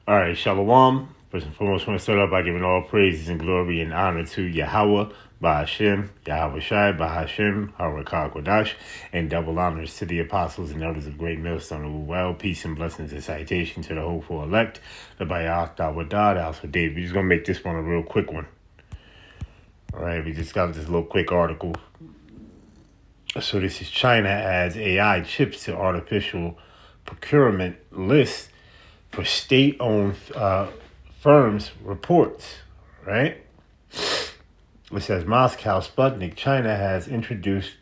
All right, Shalom. First and foremost, I want to start off by giving all praises and glory and honor to Yahweh, Bahashem, Yahweh Shai, Bahashem, Harakah Kodash, and double honors to the apostles and elders of Great Millstone of well, peace and blessings and citation to the hopeful elect, the Bayah, Dawadah, the House of David. We're just going to make this one a real quick one. All right, we just got this little quick article. So this is China adds AI chips to artificial procurement list for state-owned firms reports, right? It says Moscow Sputnik, China has introduced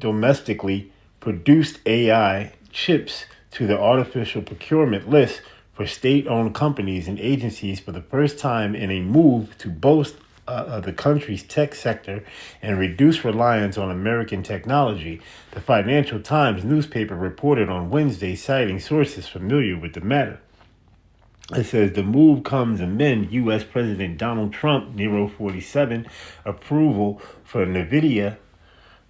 domestically produced AI chips to the artificial procurement list for state-owned companies and agencies for the first time in a move to boost the country's tech sector and reduce reliance on American technology. The Financial Times newspaper reported on Wednesday, citing sources familiar with the matter. It says the move comes amid U.S. President Donald Trump, Nero 47, approval for NVIDIA,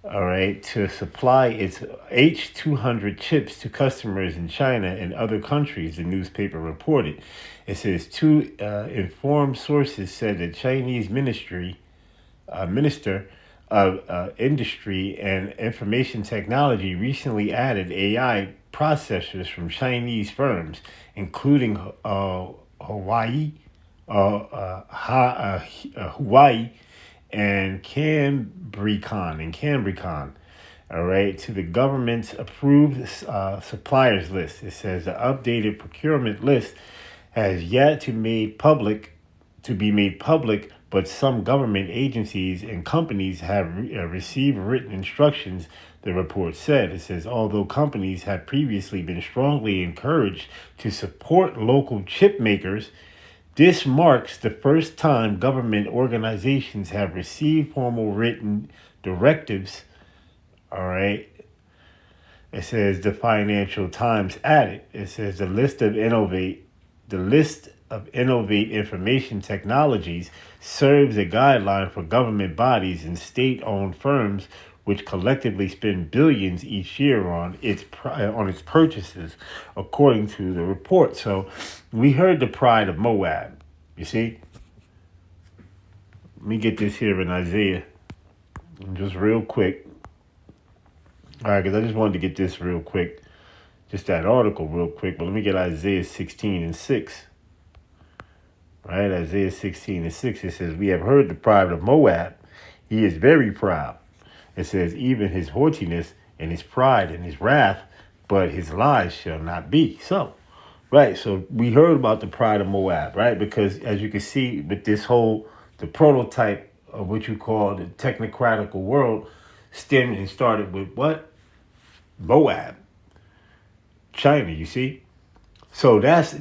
all right, to supply its H200 chips to customers in China and other countries, the newspaper reported. It says two informed sources said the Chinese Minister of Industry and Information Technology recently added AI processors from Chinese firms, including Huawei and Cambricon, all right, to the government's approved suppliers list. It says the updated procurement list has yet to be made public, but some government agencies and companies have received written instructions, the report said. It says, although companies have previously been strongly encouraged to support local chip makers, this marks the first time government organizations have received formal written directives. All right. It says the Financial Times added. It says the list of Innovate Information Technologies serves a guideline for government bodies and state-owned firms, which collectively spend billions each year on its purchases, according to the report. So we heard the pride of Moab. You see? Let me get this here in Isaiah, just real quick. All right, because I just wanted to get this real quick, just that article real quick. But let me get Isaiah 16:6. Right, Isaiah 16:6. It says, "We have heard the pride of Moab. He is very proud." It says, "Even his haughtiness and his pride and his wrath, but his lies shall not be so." Right, so we heard about the pride of Moab, right? Because as you can see with this the prototype of what you call the technocratical world stemmed and started with what? Moab, China, you see? So that's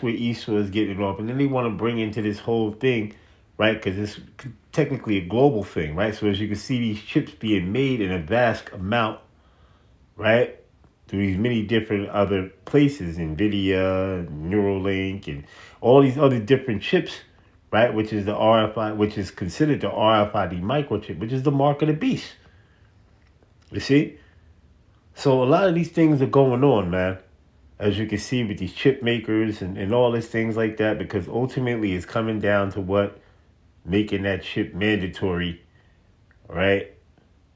where Esau is getting it off. And then they want to bring into this whole thing, right? Because it's technically a global thing, right? So as you can see, these chips being made in a vast amount, right? Through these many different other places, NVIDIA, Neuralink, and all these other different chips, right? Which is the RFID, which is considered the RFID microchip, which is the mark of the beast. You see? So a lot of these things are going on, man. As you can see with these chip makers and all these things like that, because ultimately it's coming down to what? Making that chip mandatory, right?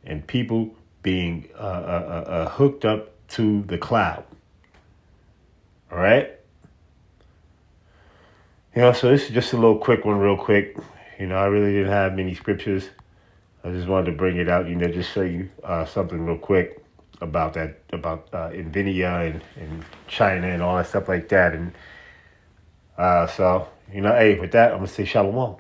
And people being hooked up to the cloud. All right? So this is just a little quick one real quick. I really didn't have many scriptures. I just wanted to bring it out, just show you something real quick about that, about NVIDIA and China and all that stuff like that. And so, hey, with that, I'm going to say shalom.